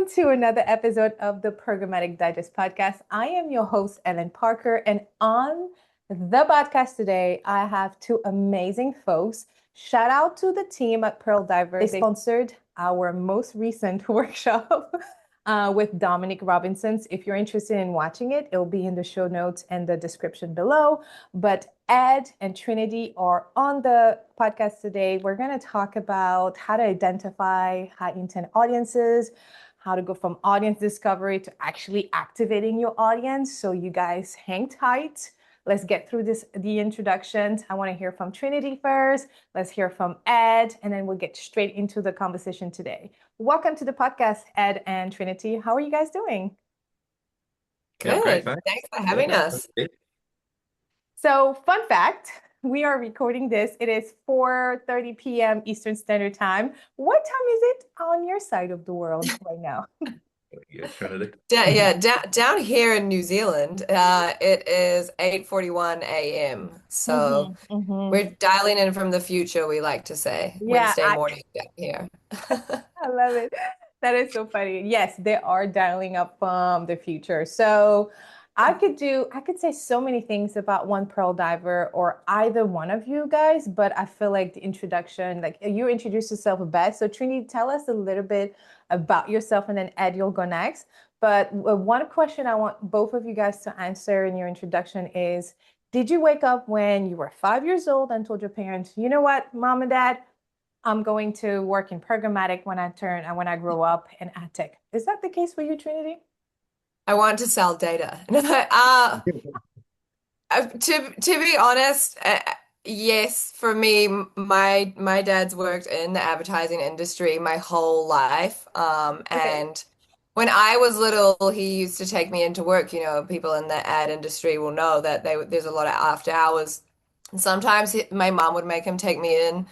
to another episode of the Programmatic Digest podcast. I am your host, Ellen Parker, and on the podcast today, I have two amazing folks. Shout out to the team at Pearl Divers. They sponsored our most recent workshop with Dominic Robinson's. If you're interested in watching it, it'll be in the show notes and the description below. But Ed and Trinity are on the podcast today. We're going to talk about how to identify high intent audiences, how to go from audience discovery to actually activating your audience. So you guys hang tight. Let's get through the introductions. I want to hear from Trinity first. Let's hear from Ed, and then we'll get straight into the conversation today. Welcome to the podcast, Ed and Trinity. How are you guys doing? Good. Great, Thanks for having us. So, fun fact, we are recording this. It is 4:30 p.m. Eastern Standard Time. What time is it on your side of the world right now? Down here in New Zealand, it is 8:41 a.m. So we're dialing in from the future, we like to say. Yeah, Wednesday morning down here. I love it. That is so funny. Yes, they are dialing up from the future. So I could say so many things about one pearl diver or either one of you guys, but I feel like the introduction, like you introduced yourself best. So Trinity, tell us a little bit about yourself, and then Ed, you'll go next. But one question I want both of you guys to answer in your introduction is, did you wake up when you were 5 years old and told your parents, you know what, mom and dad, I'm going to work in programmatic when I grow up in ad tech? Is that the case for you, Trinity? I want to sell data. To be honest, yes, for me, my dad's worked in the advertising industry my whole life. And when I was little, he used to take me into work. You know, people in the ad industry will know that there's a lot of after hours. And sometimes my mom would make him take me in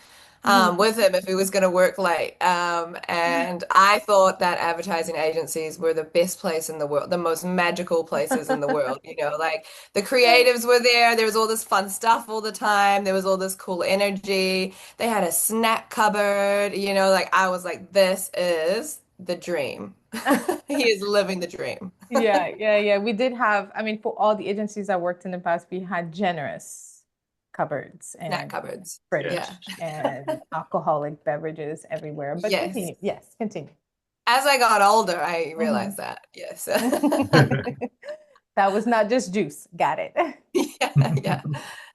with him if he was going to work late. And I thought that advertising agencies were the best place in the world, the most magical places in the world. You know, like the creatives were there. There was all this fun stuff all the time. There was all this cool energy. They had a snack cupboard. You know, like I was like, this is the dream. He is living the dream. Yeah. We did have, I mean, for all the agencies I worked in the past, we had generous cupboards Snack and cupboards. fridge Yeah. and alcoholic beverages everywhere. But Yes. continue. Yes, continue. As I got older, I realized that. Yes. That was not just juice. Got it. Yeah.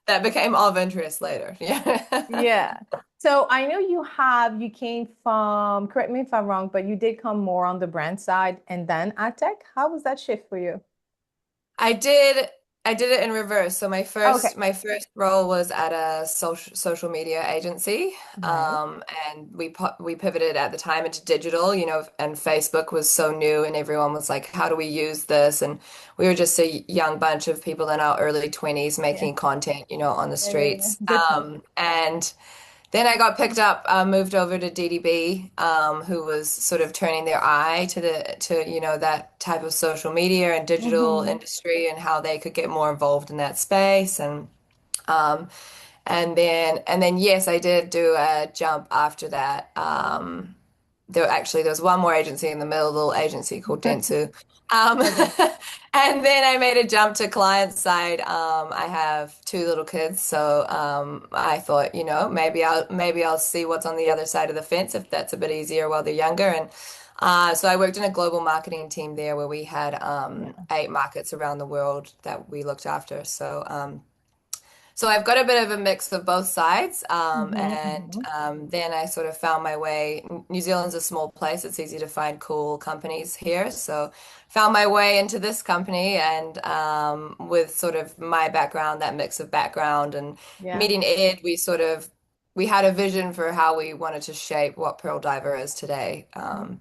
That became of interest later. Yeah. Yeah. So I know you came from, correct me if I'm wrong, but you did come more on the brand side and then ad tech. How was that shift for you? I did it in reverse. So Okay. my first role was at a social media agency. Nice. And we pivoted at the time into digital, you know, and Facebook was so new and everyone was like, how do we use this? And we were just a young bunch of people in our early 20s Yeah. making content, you know, on the Yeah. streets. Good time. And then I got picked up, moved over to DDB, who was sort of turning their eye to you know that type of social media and digital Hmm. industry and how they could get more involved in that space. Um, and then yes, I did do a jump after that. There was one more agency in the middle, a little agency called Dentsu. Um, Okay. and then I made a jump to client side. I have two little kids, so I thought, you know, maybe I'll see what's on the other side of the fence if that's a bit easier while they're younger. And so I worked in a global marketing team there where we had Yeah. 8 markets around the world that we looked after. So I've got a bit of a mix of both sides, and Hmm. then I sort of found my way. New Zealand's a small place; it's easy to find cool companies here. So found my way into this company, and with sort of my background, that mix of background, and Yeah. meeting Ed, we had a vision for how we wanted to shape what Pearl Diver is today,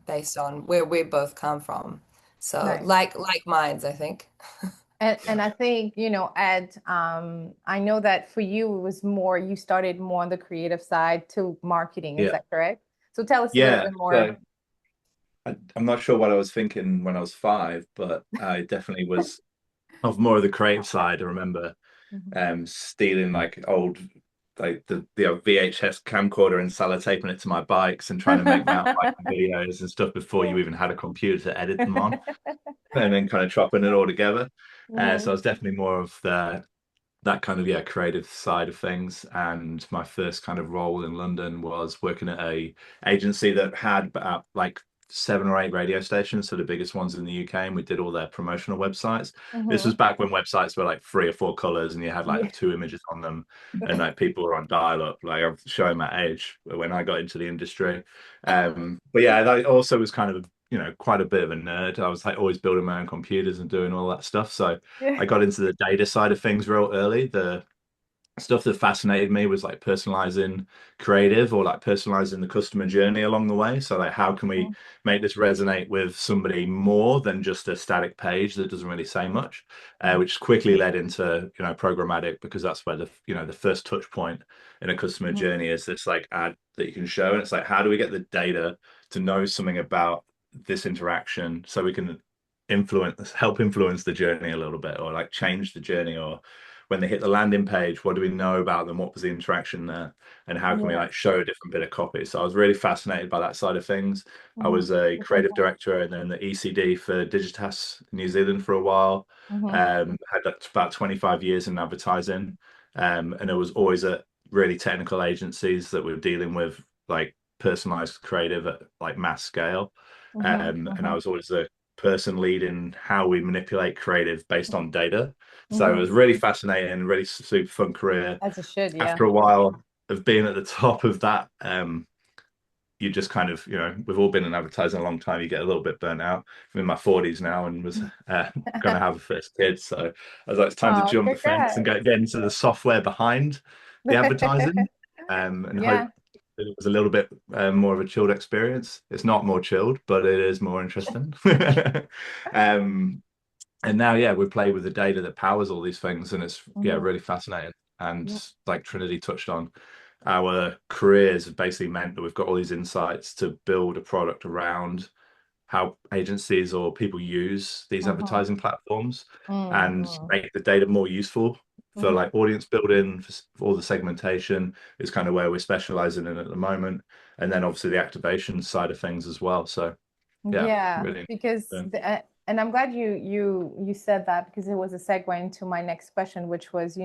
based on where we both come from. So Nice. like minds, I think. And I think, Ed, I know that for you, it was more, you started more on the creative side to marketing. Is Yeah. that correct? So tell us a little Yeah. bit more. So I'm not sure what I was thinking when I was 5, but I definitely was of more of the creative side. I remember Mhm. stealing like old like the VHS camcorder and sellotaping it to my bikes and trying to make mountain biking videos and stuff before Yeah. you even had a computer to edit them on, and then kind of chopping it all together. So I Mhm. was definitely more of that kind of creative side of things. And my first kind of role in London was working at a agency that had about like 7 or 8 radio stations, so the biggest ones in the UK, and we did all their promotional websites. This was Mhm. back when websites were like 3 or 4 colors and you had like Yeah. 2 images on them, and like people were on dial-up. Like I'm showing my age when I got into the industry. But yeah, that also was kind of quite a bit of a nerd. I was like always building my own computers and doing all that stuff. So Yeah. I got into the data side of things real early. The stuff that fascinated me was like personalizing creative or like personalizing the customer journey along the way. So like how can we Mhm. make this resonate with somebody more than just a static page that doesn't really say much, which quickly led into programmatic, because that's where the first touch point in a customer Mhm. journey is this like ad that you can show. And it's like, how do we get the data to know something about this interaction so we can help influence the journey a little bit, or like change the journey, or when they hit the landing page, what do we know about them? What was the interaction there? And how can we Yeah. like show a different bit of copy? So I was really fascinated by that side of things. I Mhm. was a creative director and then the ECD for Digitas New Zealand for a while. Mhm. Had about 25 years in advertising. And it was always at really technical agencies that were dealing with like personalized creative at like mass scale. Mhm. And I Mhm. was always the person leading how we manipulate creative based on data. So it Mhm. was really fascinating, really super fun career. As it should, yeah. After a while of being at the top of that, you just kind of, we've all been in advertising a long time. You get a little bit burnt out. I'm in my 40s now and was going to have a first kid. So I was like, it's time to Oh, jump the fence and congrats. get into the software behind the advertising, and hope Yeah. that it was a little bit more of a chilled experience. It's not more chilled, but it is more interesting. um, and now we play with the data that powers all these things, and it's Mhm. really fascinating. And Yeah. like Trinity touched on, our careers have basically meant that we've got all these insights to build a product around how agencies or people use these Mhm. advertising platforms, and Mhm. make the data more useful for Mhm. like audience building, for all the segmentation is kind of where we're specializing in at the moment, and then obviously the activation side of things as well. So yeah, Yeah, really because interesting. and I'm glad you said that, because it was a segue into my next question, which was,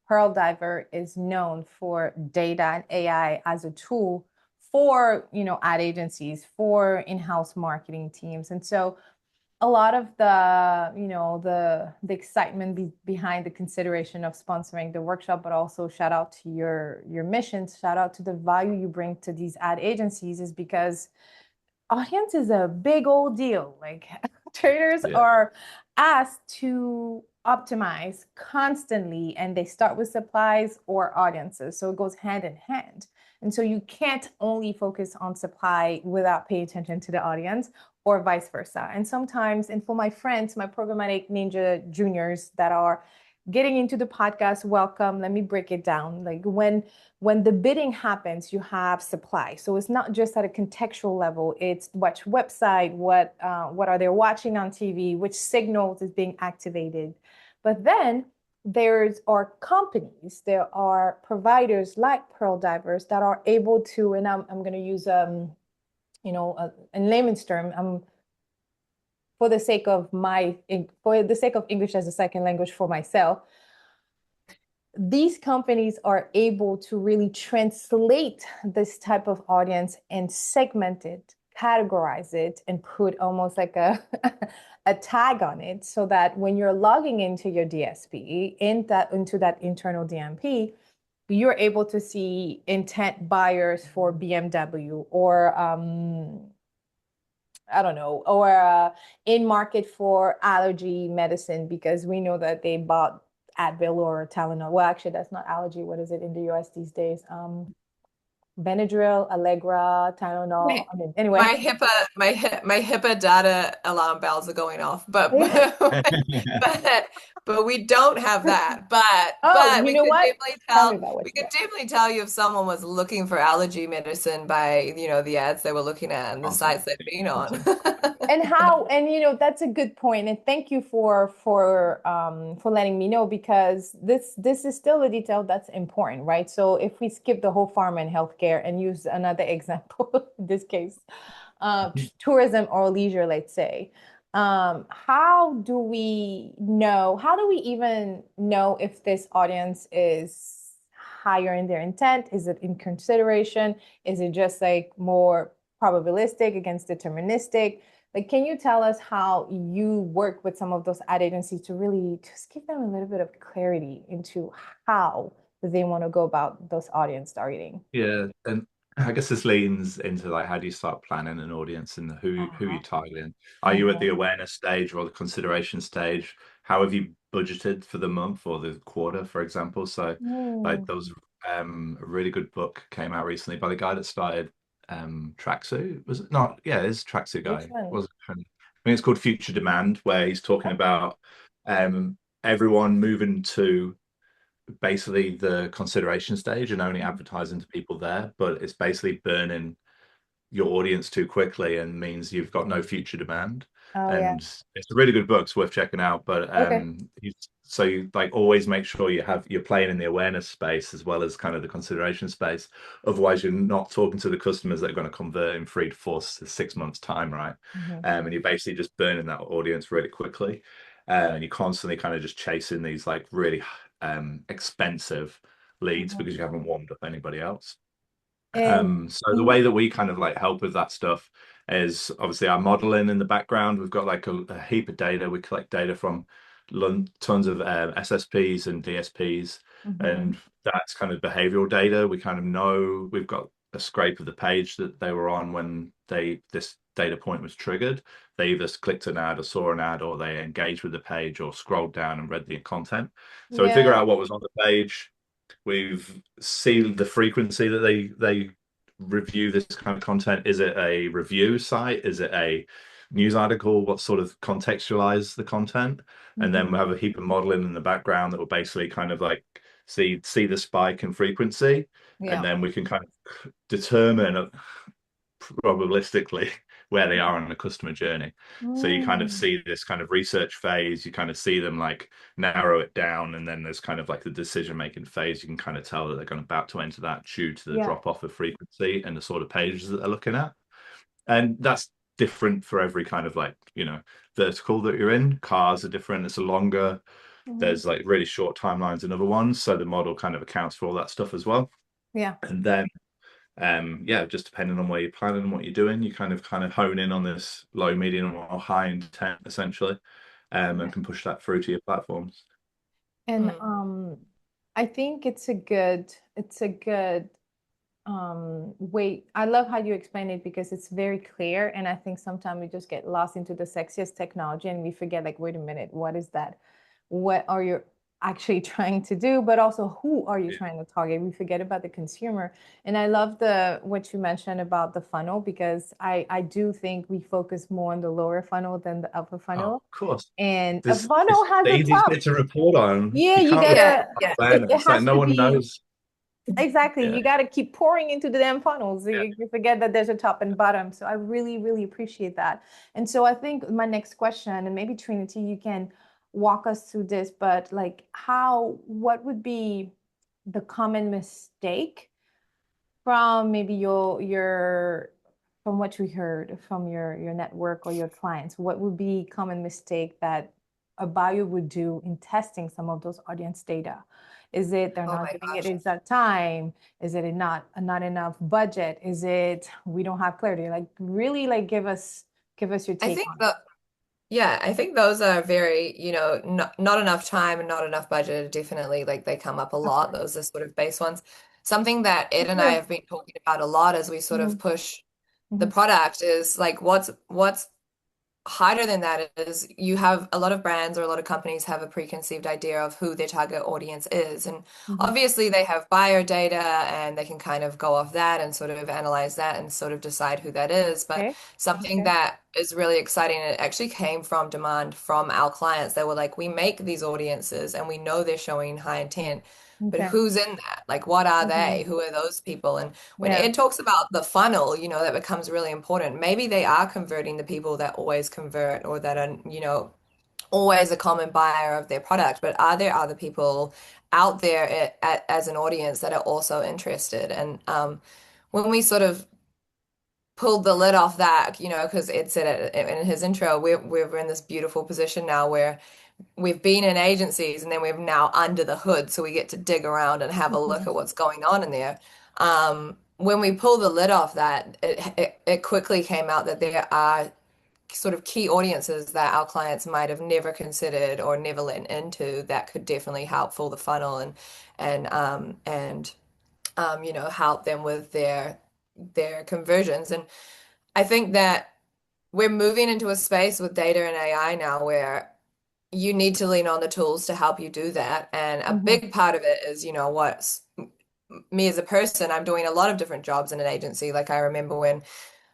Pearl Diver is known for data and AI as a tool for, ad agencies, for in-house marketing teams. And so a lot of the excitement behind the consideration of sponsoring the workshop, but also shout out to your mission, shout out to the value you bring to these ad agencies, is because audience is a big old deal. Like traders Yeah. are asked to optimize constantly, and they start with supplies or audiences. So it goes hand in hand. And so you can't only focus on supply without paying attention to the audience, or vice versa. And sometimes, and for my friends, my programmatic ninja juniors that are getting into the podcast, welcome. Let me break it down. Like when the bidding happens, you have supply. So it's not just at a contextual level. It's which website, what are they watching on TV, which signals is being activated. But then there's are companies, there are providers like Pearl Divers that are able to, and I'm going to use in layman's term, for the sake of English as a second language for myself, these companies are able to really translate this type of audience and segment it, categorize it, and put almost like a a tag on it, so that when you're logging into your DSP, into that internal DMP, you're able to see intent buyers for BMW, or I don't know, or in market for allergy medicine, because we know that they bought Advil or Tylenol. Well, actually, that's not allergy. What is it in the US these days? Benadryl, Allegra, Tylenol. I mean, anyway. My HIPAA data alarm bells are going off, but Yeah. but but we don't have that. But Oh, but you know what? Tell me about we what you could got. definitely tell you if someone was looking for allergy medicine by, the ads they were looking at and the Okay. sites they've been on. Awesome. And how, and that's a good point. And thank you for letting me know, because this is still a detail that's important, right? So if we skip the whole pharma and healthcare and use another example, in this case, tourism or leisure, let's say, how do we even know if this audience is higher in their intent? Is it in consideration? Is it just like more probabilistic against deterministic? Like, can you tell us how you work with some of those ad agencies to really just give them a little bit of clarity into how they want to go about those audience targeting? Yeah, and I guess this leans into like how do you start planning an audience and who Uh-huh. you're targeting? Are you at Uh-huh. the awareness stage or the consideration stage? How have you budgeted for the month or the quarter, for example? So like Hmm. there was a really good book came out recently by the guy that started Tracksuit. Was it not? Yeah, it's Tracksuit Which guy. one? Was it? I think it's called Future Demand, where he's talking Okay. about everyone moving to basically the consideration stage and only advertising to people there, but it's basically burning your audience too quickly and means you've got no future demand. Oh yeah. And it's a really good book, it's worth checking out. But Okay. so you like always make sure you're playing in the awareness space as well as kind of the consideration space. Otherwise, you're not talking to the customers that are going to convert in 3 to 6 months time, right? Mhm. And you're basically just burning that audience really quickly. And you're constantly kind of just chasing these like really expensive leads Mhm. because you haven't warmed up anybody else. And So the mhm. way that we kind of like help with that stuff is obviously our modeling in the background. We've got like a heap of data. We collect data from tons of SSPs and DSPs, Mhm. and that's kind of behavioral data. We kind of know we've got a scrape of the page that they were on when this data point was triggered. They either clicked an ad or saw an ad, or they engaged with the page or scrolled down and read the content. So we figure Yeah. out what was on the page. We've seen the frequency that they review this kind of content. Is it a review site? Is it a news article? What sort of contextualize the content? And then Mhm. we have a heap of modeling in the background that will basically kind of like see the spike in frequency, and Yeah. then we can kind of determine probabilistically where they are on the customer journey. So you kind of Mm. see this kind of research phase, you kind of see them like narrow it down, and then there's kind of like the decision making phase. You can kind of tell that they're going about to enter that due to the Yeah. drop off of frequency and the sort of pages that they're looking at. And that's different for every kind of like, vertical that you're in. Cars are different, it's a longer, Mhm. there's like really short timelines in other ones. So the model kind of accounts for all that stuff as well. Yeah. And then yeah, just depending on where you're planning and what you're doing, you kind of hone in on this low, medium, or high intent essentially, and Yeah. can push that through to your platforms. And Mm. I think it's a good way. I love how you explain it because it's very clear. And I think sometimes we just get lost into the sexiest technology and we forget, like, wait a minute, what is that? What are you actually trying to do? But also, who are you Yeah. trying to target? We forget about the consumer. And I love the what you mentioned about the funnel, because I do think we focus more on the lower funnel than the upper Oh, of funnel. course. And a This funnel it's has the a easiest top. bit to report on. Yeah, You you can't Yeah, report gotta, on yeah. it awareness. Like has no to one be. knows. Exactly. Yeah. You got to keep pouring into the damn funnels. Yeah. You forget that there's a top and bottom. So I really, really appreciate that. And so I think my next question, and maybe Trinity, you can walk us through this, but like what would be the common mistake from maybe from what we heard from your network or your clients? What would be common mistake that a buyer would do in testing some of those audience data? Is it they're Oh not my giving it gosh. exact time? Is it not enough budget? Is it we don't have clarity? Like really, like give us your I take think on that Yeah, I think those are very, not enough time and not enough budget. Definitely, like they come up a it. Of lot. course. Those are sort of base ones. Something that Ed and I Sure. have been talking about a lot as we sort Hmm. of push the Hmm. product is like what's harder than that is you have a lot of brands or a lot of companies have a preconceived idea of who their target audience is. And Hmm. obviously they have buyer data and they can kind of go off that and sort of analyze that and sort of decide who that is. But Okay. something Okay. that is really exciting, and it actually came from demand from our clients. They were like, we make these audiences and we know they're showing high intent. But Okay. who's in that? Like, what are Hmm. they? Who are those people? And when Yeah. Ed talks about the funnel, that becomes really important. Maybe they are converting the people that always convert or that are, always a common buyer of their product, but are there other people out there as an audience that are also interested? And when we sort of pulled the lid off that, because Ed said it in his intro, we're in this beautiful position now where we've been in agencies and then we're now under the hood, so we get to dig around and have a look at what's going on in there. When we pull the lid off that, it quickly came out that there are sort of key audiences that our clients might have never considered or never let into that could definitely help fill the funnel and help them with their conversions. And I think that we're moving into a space with data and AI now where you need to lean on the tools to help you do that. And a Hmm. big part of it is, what's me as a person, I'm doing a lot of different jobs in an agency. Like I remember when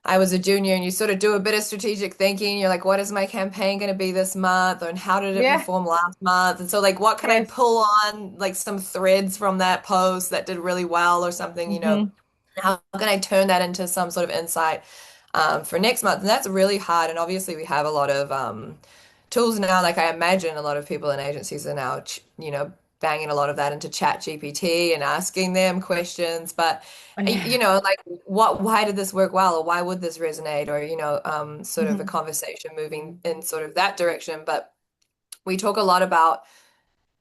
I was a junior and you sort of do a bit of strategic thinking. You're like, what is my campaign going to be this month? And how did it Yeah. perform last month? And so like, what can I Yes. pull on like some threads from that post that did really well or something, Hmm. how can I turn that into some sort of insight for next month? And that's really hard. And obviously we have a lot of tools now. Like I imagine a lot of people in agencies are now, banging a lot of that into Chat GPT and asking them questions. But Yeah. like why did this work well, or why would this resonate, or sort of a Hmm. conversation moving in sort of that direction. But we talk a lot about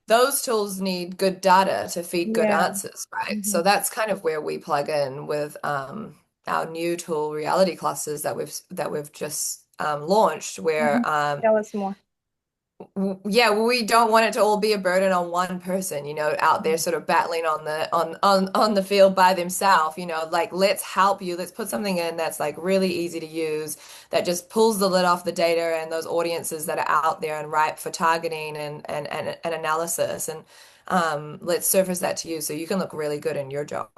those tools need good data to feed good Yeah. answers, right? Hmm. So that's kind of where we plug in with our new tool, reality clusters, that we've just launched, Hmm. where Tell us more. yeah, we don't want it to all be a burden on one person, out there sort of battling on the field by themselves, like let's help you. Let's put something in that's like really easy to use, that just pulls the lid off the data and those audiences that are out there and ripe for targeting and analysis. And let's surface that to you so you can look really good in your job.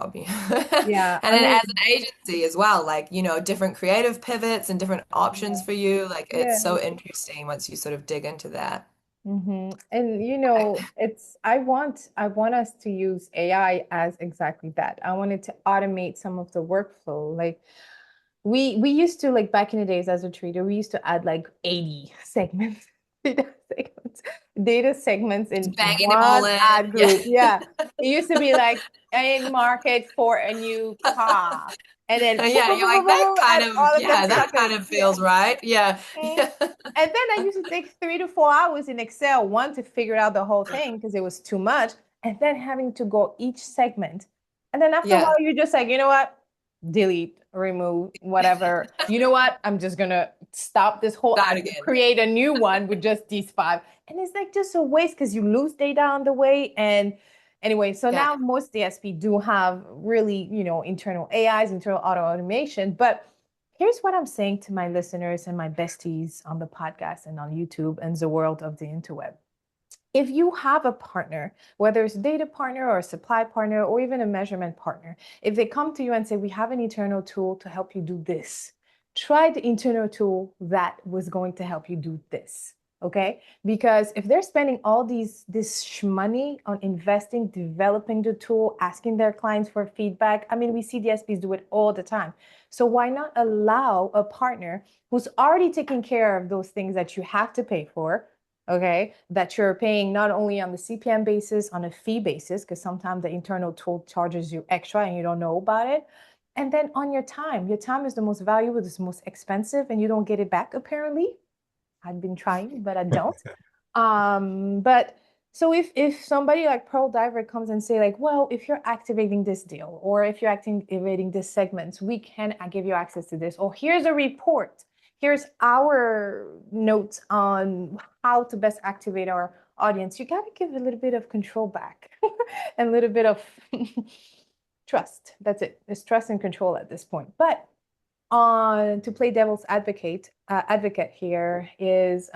Yeah. And I then mean, as an agency as well, like, different creative pivots and different options for you. Like it's yeah. so interesting once you sort of dig into that. Hmm. And it's I want us to use AI as exactly that. I wanted to automate some of the workflow. Like we used to, like back in the days as a trader, we used to add like 80 segments, data segments, data segments in Just banging them all one in. ad Yeah. group. Yeah. It used to be like in market for a new car. And then boom, Yeah, boom, you're boom, boom, like boom, that boom, kind and of, all of them yeah, that kind suckers. of Yeah. feels right. Yeah. Mhm. Yeah. And then I used to take 3 to 4 hours in Excel, one to figure out the whole thing because it was too much, and then having to go each segment. And then after a while, Yeah. you're just like, you know what? Delete, remove, whatever. You know what? I'm just gonna stop this whole Start ad, again. create a new one with just these five. And it's like just a waste because you lose data on the way. And anyway, so Yeah. now most DSP do have really, internal AIs, internal auto automation, but here's what I'm saying to my listeners and my besties on the podcast and on YouTube and the world of the interweb. If you have a partner, whether it's a data partner or a supply partner or even a measurement partner, if they come to you and say, we have an internal tool to help you do this, try the internal tool that was going to help you do this. Okay, because if they're spending all this money on investing, developing the tool, asking their clients for feedback, I mean, we see DSPs do it all the time. So why not allow a partner who's already taking care of those things that you have to pay for, okay, that you're paying not only on the CPM basis, on a fee basis, because sometimes the internal tool charges you extra and you don't know about it. And then on your time. Your time is the most valuable, it's the most expensive, and you don't get it back apparently. I've been trying, but I don't. But so if somebody like Pearl Diver comes and say like, well, if you're activating this deal or if you're activating this segment, we can give you access to this. Or here's a report. Here's our notes on how to best activate our audience. You got to give a little bit of control back and a little bit of trust. That's it. It's trust and control at this point. But on to play devil's advocate here is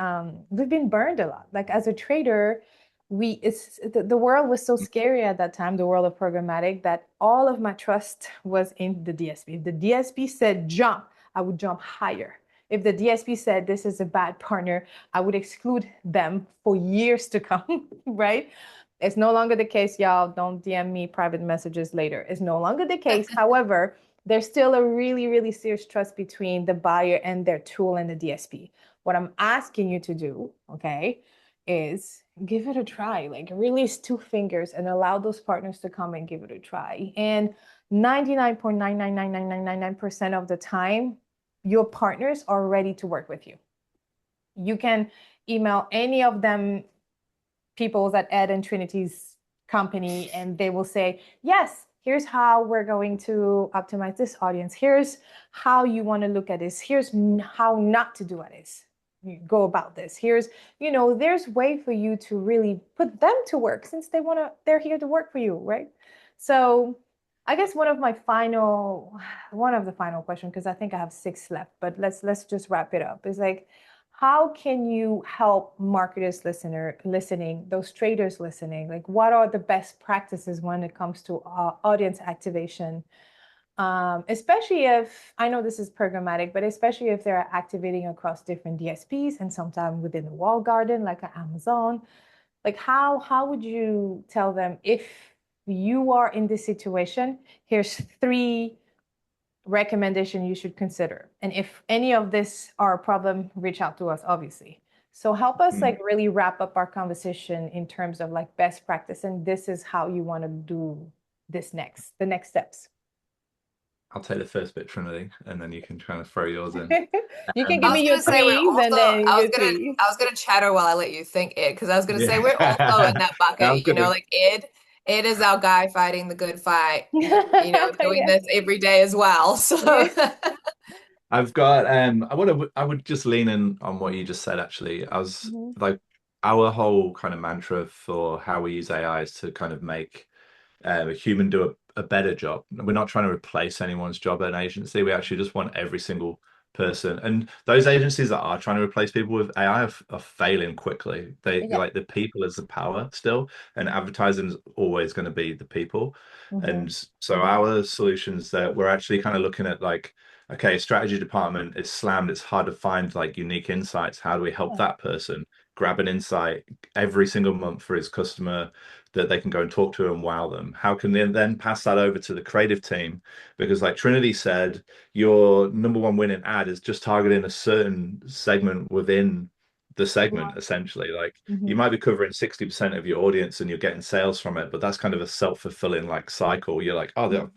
we've been burned a lot. Like as a trader, the world was so scary at that time, the world of programmatic, that all of my trust was in the DSP. If the DSP said jump, I would jump higher. If the DSP said this is a bad partner, I would exclude them for years to come, right? It's no longer the case, y'all. Don't DM me private messages later. It's no longer the case. However, there's still a really, really serious trust between the buyer and their tool and the DSP. What I'm asking you to do, okay, is give it a try. Like release two fingers and allow those partners to come and give it a try. And 99.9999999% of the time, your partners are ready to work with you. You can email any of them, people at Ed and Trinity's company, and they will say, yes, here's how we're going to optimize this audience. Here's how you want to look at this. Here's how not to do this. You go about this. Here's, there's way for you to really put them to work since they're here to work for you, right? So I guess one of the final questions, because I think I have 6 left, but let's just wrap it up. Is like, how can you help marketers listening, those traders listening? Like, what are the best practices when it comes to audience activation? Especially if, I know this is programmatic, but especially if they're activating across different DSPs and sometimes within the walled garden, like Amazon. Like, how would you tell them, if you are in this situation, here's 3 recommendation you should consider, and if any of this are a problem, reach out to us, obviously. So help us like really wrap up our conversation in terms of like best practice, and this is how you want to do the next steps. I'll take the first bit, Trinity, and then you can kind of throw yours in. You can I give was me your gonna say we're threes also. and then I was your gonna. threes. I was gonna chatter while I let you think, Ed, because I was gonna say we're also in Yeah. that I was bucket. gonna, Like Ed. Ed is our guy fighting the good fight. Doing Yeah. this every day as well. So. Yeah. I've got I would just lean in on what you just said actually. I was Mhm. like our whole kind of mantra for how we use AI is to kind of make a human do a better job. We're not trying to replace anyone's job at an agency. We actually just want every single person. And those agencies that are trying to replace people with AI are failing quickly. They Yeah. like the people as the power still, and advertising is always going to be the people. Mhm. And so our solutions that we're actually kind of looking at like, okay, strategy department is slammed. It's hard to find like unique insights. How do we help Yeah. that person grab an insight every single month for his customer that they can go and talk to and wow them? How can they then pass that over to the creative team? Because like Trinity said, your number one winning ad is just targeting a certain segment within the segment, essentially. Like you Mhm. might be covering 60% of your audience and you're getting sales from it, but that's kind of a self-fulfilling like cycle. You're like, oh,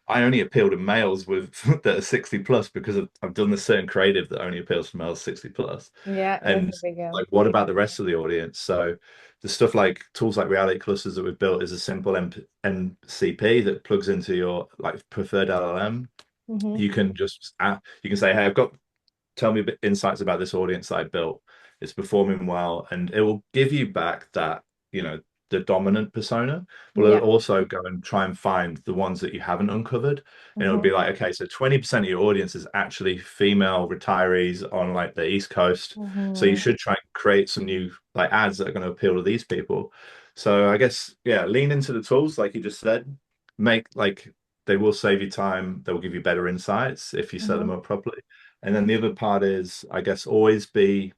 I only appeal to males with that are 60 plus because I've done this certain creative that only appeals to males 60 plus. Yeah, that's And a big like, what about the rest of the audience? So the stuff like tools like reality clusters that we've built is a simple MCP that plugs into your like preferred LLM. Mhm. You can just you can say, hey, tell me insights about this audience that I built. It's performing well, and it will give you back that, the dominant persona, but it'll Yeah. also go and try and find the ones that you haven't uncovered. And it'll Mhm. be like, okay, so 20% of your audience is actually female retirees on like the East Coast. So you Mhm. should try and create some new like ads that are going to appeal to these people. So I guess, yeah, lean into the tools, like you just said, make like they will save you time, they will give you better insights if you set them Mhm. up properly. And then the other part is, I guess, always be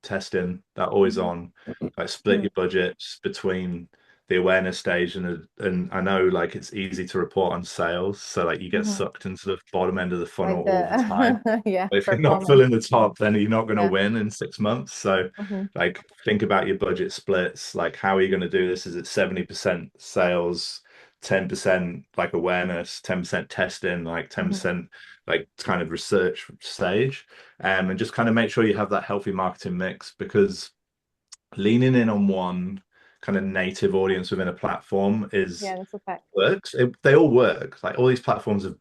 testing that always Mhm. on, like split Mhm. your budgets between the awareness stage and I know like it's easy to report on sales, so like you get Mhm. sucked into the bottom end of the funnel Like all the time. the yeah, But if you're not performance. filling the top, then you're not going to Yeah. win in 6 months. So Mhm. like think about your budget splits. Like how are you going to do this? Is it 70% sales, 10% like awareness, 10% testing, like Mhm. 10% like kind of research stage? And just kind of make sure you have that healthy marketing mix, because leaning in on one kind of native audience within a platform is Yeah, that's a fact. works. They all work. Like all these platforms have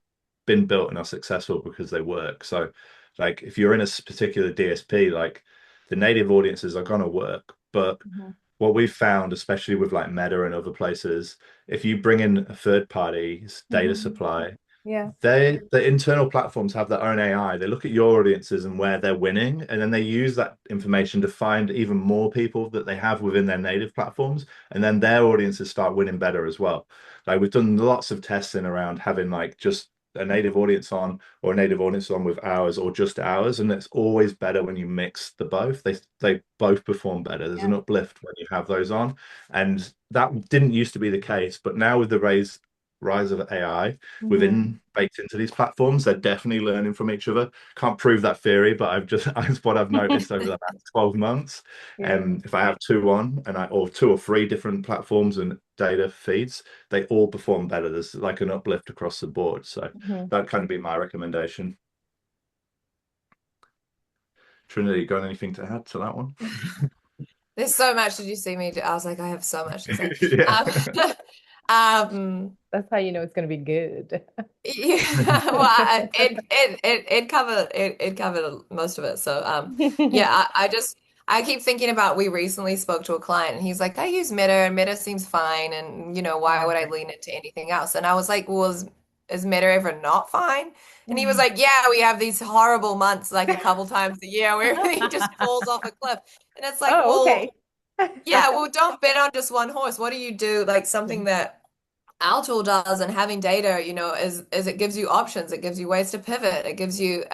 been built and are successful because they work. So, like if you're in a particular DSP, like the native audiences are gonna work. But Mhm. what we've found, especially with like Meta and other places, if you bring in a third party's data Mhm. supply, Yeah. The internal platforms have their own AI. They look at your audiences and where they're winning, and then they use that information to find even more people that they have within their native platforms, and then their audiences start winning better as well. Like we've done lots of testing around having like just a native audience on or a native audience on with ours or just ours, and it's always better when you mix the both. They both perform better. There's an Yeah. uplift when you have those on, and that didn't used to be the case, but now with the rise of AI Mhm. within baked into these platforms. They're definitely learning from each other. Can't prove that theory, but that's what I've noticed over the last 12 months. Yeah. If I have two on or two or three different platforms and data feeds, they all perform better. There's like an uplift across the board. So Mhm. that'd kind of be my recommendation. Trinity, got anything to add to that one? There's so much. Did you see me? I was like, I have so much to say. Yeah. Um, um, That's how you know it's gonna be good. yeah, well, it covered most of it. So, yeah, I keep thinking about we recently spoke to a client and he's like, I use Meta and Meta seems fine, and why would I lean into anything else? And I was like, well, is Meta ever not fine? And he was Mhm. like, yeah, we have these horrible months like a couple times a year where everything just falls off a cliff. And it's like, Oh, well, okay. yeah, well, don't bet on just one horse. What do you do? Like something that our tool does, and having data, is it gives you options, it gives you ways to pivot, it gives you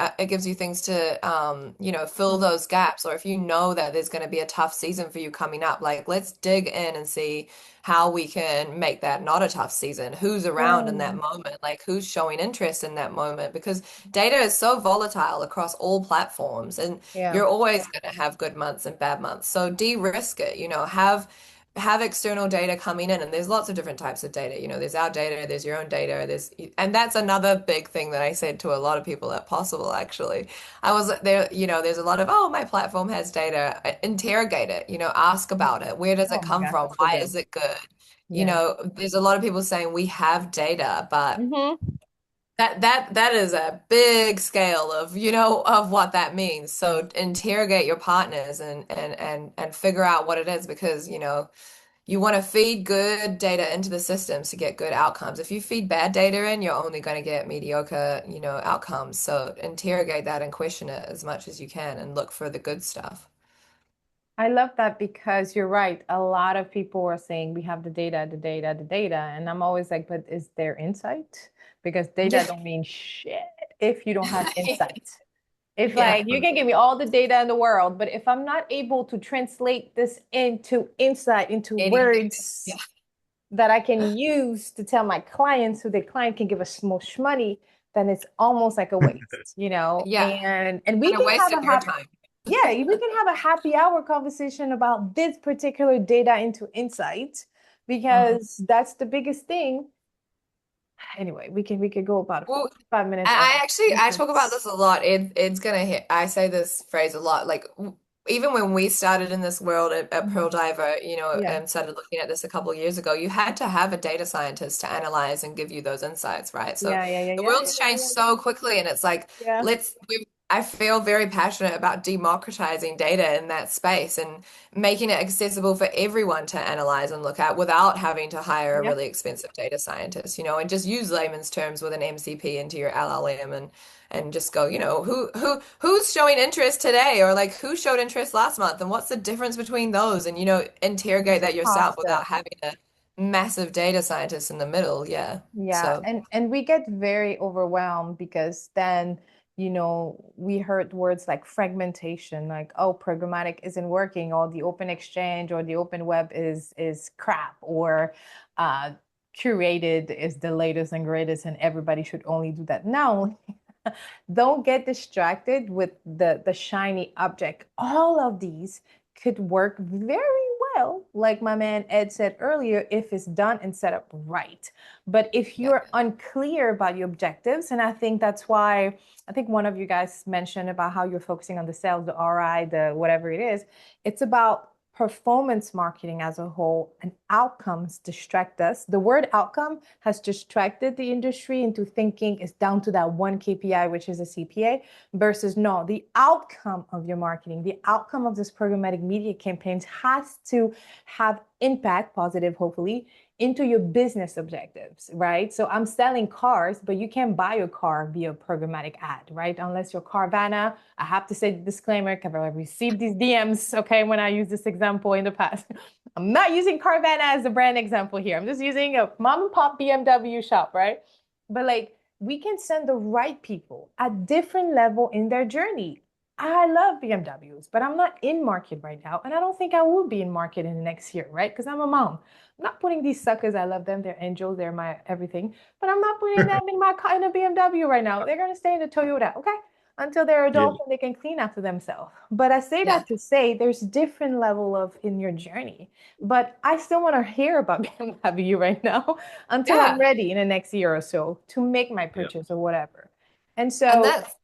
things to fill those gaps. Or if you know that there's going to be a tough season for you coming up, like let's dig in and see how we can make that not a tough season. Who's around in that Oh, moment? Like who's showing interest in that moment? Because data is so volatile across all platforms, and yeah. you're always going to have good months and bad months. So de-risk it, have external data coming in, and there's lots of different types of data. There's our data, there's your own data, and that's another big thing that I said to a lot of people at Possible, actually. I was there, there's a lot of, oh, my platform has data. Interrogate it, ask about it. Where does it Oh my come gosh, from? that's so Why good. is it good? Yeah. There's a lot of people saying we have data, but Hmm. that is a big scale of of what that means. So interrogate your partners and figure out what it is, because you want to feed good data into the systems to get good outcomes. If you feed bad data in, you're only going to get mediocre, outcomes. So interrogate that and question it as much as you can and look for the good stuff. I love that because you're right. A lot of people are saying we have the data, the data, the data. And I'm always like, but is there insight? Because data Yeah. don't mean shit if you don't have insight. If Yeah. like you can give me all the data in the world, but if I'm not able to translate this into insight, into Anything. words Yeah. that I can use to tell my clients so the client can give us more money, then it's almost like a waste, Yeah. and we And a can waste have of a your happy, time. yeah, we can have a happy hour conversation about this particular data into insight Mhm. because that's the biggest thing. Anyway, we could go about Well, 5 minutes of I talk about insights. this a lot. It's gonna hit. I say this phrase a lot. Like even when we started in this world at Pearl Mhm. Diver, Yeah, and started looking at this a couple of years ago, you had to have a data scientist to analyze and give you those insights, right? So yeah, yeah, yeah, the yeah, world's changed so quickly, and it's like yeah. I feel very passionate about democratizing data in that space and making it accessible for everyone to analyze and look at without having to hire a Yeah. really expensive data scientist, and just use layman's terms with an MCP into your LLM and just go, who's showing interest today, or like who showed interest last month, and what's the difference between those, and interrogate that yourself without Concept. having a massive data scientist in the middle. Yeah. Yeah, So and we get very overwhelmed because then, we heard words like fragmentation, like, oh, programmatic isn't working, or the open exchange or the open web is crap, or uh curated is the latest and greatest and everybody should only do that. No, don't get distracted with the shiny object. All of these could work very well, like my man Ed said earlier, if it's done and set up right. But if yeah. you're unclear about your objectives, and I think that's why I think one of you guys mentioned about how you're focusing on the sales, the RI, the whatever it is, it's about performance marketing as a whole, and outcomes distract us. The word outcome has distracted the industry into thinking it's down to that one KPI, which is a CPA, versus no, the outcome of your marketing, the outcome of this programmatic media campaigns has to have impact, positive, hopefully, into your business objectives, right? So I'm selling cars, but you can't buy a car via programmatic ad, right? Unless you're Carvana. I have to say the disclaimer because I've received these DMs, okay, when I use this example in the past. I'm not using Carvana as a brand example here. I'm just using a mom and pop BMW shop, right? But like we can send the right people at different level in their journey. I love BMWs, but I'm not in market right now. And I don't think I will be in market in the next year, right? Because I'm a mom. I'm not putting these suckers, I love them, they're angels, they're my everything, but I'm not putting them in my car in a BMW right now. They're gonna stay in the Toyota, okay? Until they're Yeah. adults and they can clean after themselves. But I say Yeah. that to say there's different level of in your journey. But I still want to hear about BMW right now until I'm Yeah. ready in the next year or so to make my Yeah. purchase or whatever. And And so, that's,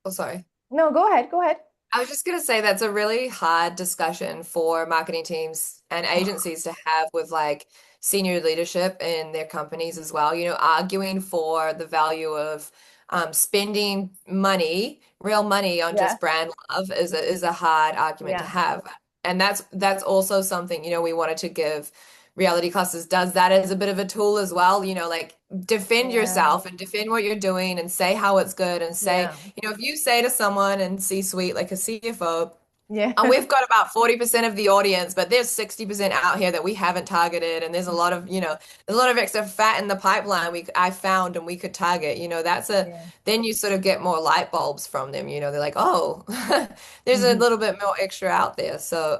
oh, sorry. no, go ahead, go ahead. I was just going to say that's a really hard discussion for marketing teams and agencies to have with like senior leadership in their companies as well. You know, arguing for the value of spending money, real money on Yeah, just brand love is a hard argument to yeah, have. And that's also something, you know, we wanted to give reality classes does that as a bit of a tool as well. You know, like defend yeah, yourself and defend what you're doing and say how it's good and say, yeah, you know, if you say to someone in C-suite, like a CFO, yeah, and we've got about 40% of the audience, but there's 60% out here that we haven't targeted, and there's a lot of, you know, there's a lot of extra fat in the pipeline I found and we could target. You know, yeah. then you sort of get more light bulbs from them. You know, they're like, oh, there's a Mhm. little bit more extra out there. So,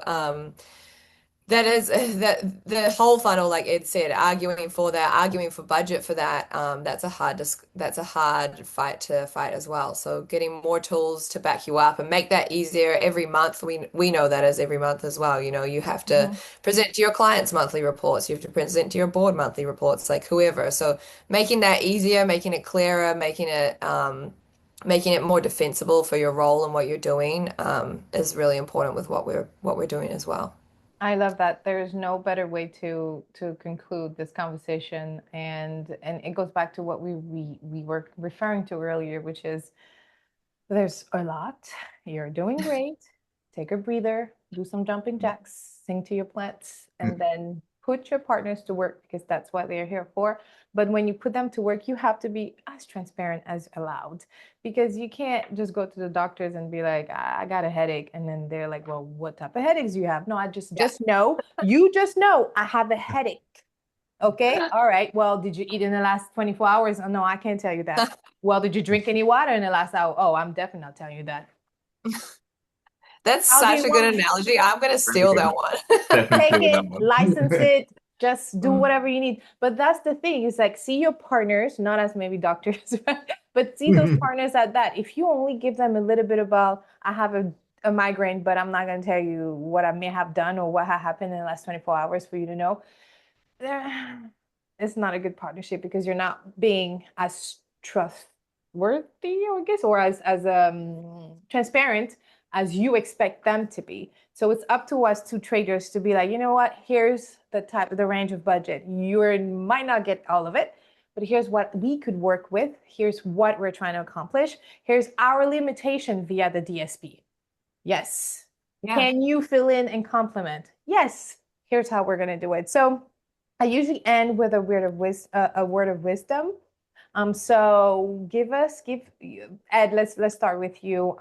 that is that the whole funnel, like Ed said, arguing for that, arguing for budget for that. That's a hard fight to fight as well. So getting more tools to back you up and make that easier every month. We know that as every month as well. You know, you have to Mhm. present to your clients monthly reports. You have to present to your board monthly reports, like whoever. So making that easier, making it clearer, making it more defensible for your role and what you're doing, is really important with what we're doing as well. I love that. There's no better way to conclude this conversation, and it goes back to what we were referring to earlier, which is there's a lot. You're doing great. Take a breather, do some jumping jacks, sing to your plants, and then put your partners to work because that's what they're here for. But when you put them to work, you have to be as transparent as allowed because you can't just go to the doctors and be like, I got a headache. And then they're like, well, what type of headaches do you have? No, I Yeah. just know, you just know I have a headache. Okay. All right. Well, did you eat in the last 24 hours? Oh, no, I can't tell you that. Well, did you drink any water in the last hour? Oh, I'm definitely not telling you that. That's How do such you a good want? analogy. I'm gonna Very steal good. that one. Definitely Take doing that it, license one. it, just do whatever you need. But that's the thing. It's like see your partners, not as maybe doctors, right? But see those partners at that. If you only give them a little bit about, I have a migraine, but I'm not going to tell you what I may have done or what had happened in the last 24 hours for you to know. It's not a good partnership because you're not being as trustworthy, I guess, or as transparent as you expect them to be. So it's up to us two traders to be like, you know what? Here's the range of budget. You might not get all of it, but here's what we could work with. Here's what we're trying to accomplish. Here's our limitation via the DSP. Yes. Yeah. Can you fill in and complement? Yes. Here's how we're going to do it. So I usually end with a word of wisdom. So give Ed. Let's start with you.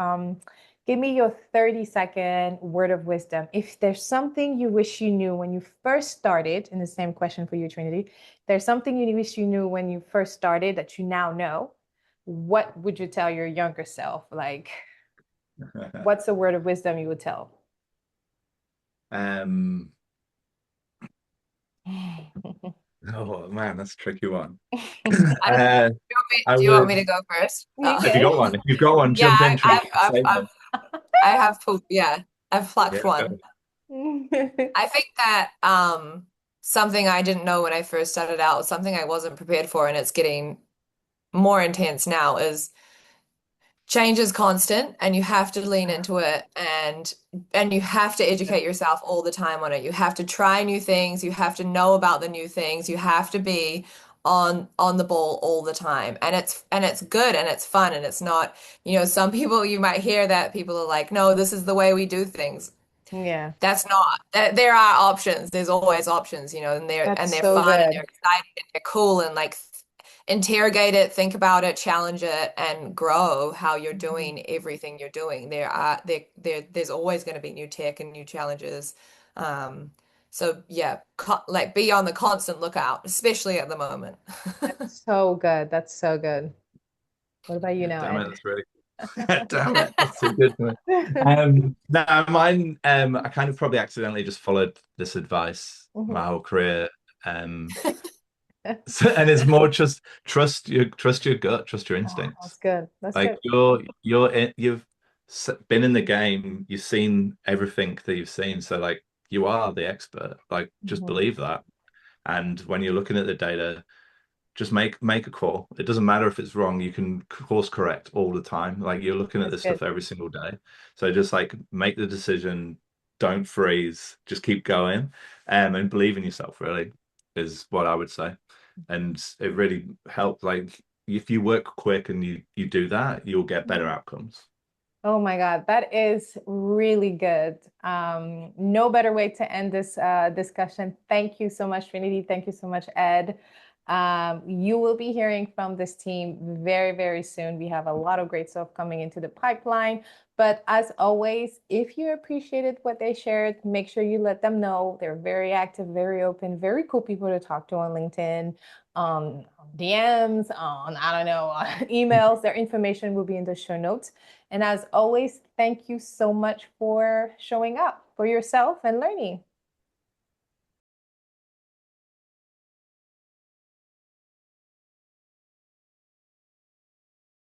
Give me your 30-second word of wisdom. If there's something you wish you knew when you first started, and the same question for you, Trinity, there's something you wish you knew when you first started that you now know, what would you tell your younger self? Like, what's a word of wisdom you would tell? Um, oh man, that's a tricky one. I don't, Uh, I do you want me would, to go first? You if you got one, if you've got one, Yeah, jump in, Trinity. Save one. I have poop. Yeah, I've plucked Yeah, one. go. can. I think that something I didn't know when I first started out, something I wasn't prepared for, and it's getting more intense now, is change is constant and you have to lean into it, and you have to educate yourself all the time on it. You have to try new things, you have to know about the new things, you have to be on the ball all the time. And it's good and it's fun, and it's not, you know, some people, you might hear that people are like, no, this is the way we do things. Yeah, That's not that there are options. There's always options, and that's they're so fun and good. they're exciting and they're cool and like interrogate it, think about it, challenge it, and grow how you're Mhm. doing everything you're doing. There's always going to be new tech and new challenges. Um, so yeah, like be on the constant lookout, especially at the moment. That's so good. That's so good. What about you Yeah, now, damn it, Ed? that's really damn it, that's so good for me. No, mine, I kind of probably accidentally just followed this advice my Mhm. whole career. Um, and it's more just trust your gut, trust your Oh, that's instincts. good. That's Like good. you've been in the game, you've seen everything that you've seen, so like you are the expert. Like just Mhm. believe that. And when you're looking at the data, just make a call. It doesn't matter if it's wrong. You can course correct all the time. Like you're looking at That's this good. stuff every single day. So just like make the decision, don't freeze, just keep going, and believe in yourself, really, is what I would say. And it really helped. Like if you work quick and you do that, you'll get better Mhm. outcomes. Oh my God, that is really good. No better way to end this discussion. Thank you so much, Trinity. Thank you so much, Ed. You will be hearing from this team very, very soon. We have a lot of great stuff coming into the pipeline. But as always, if you appreciated what they shared, make sure you let them know. They're very active, very open, very cool people to talk to on LinkedIn, on DMs, on, I don't know, emails. Their information will be in the show notes. And as always, thank you so much for showing up for yourself and learning.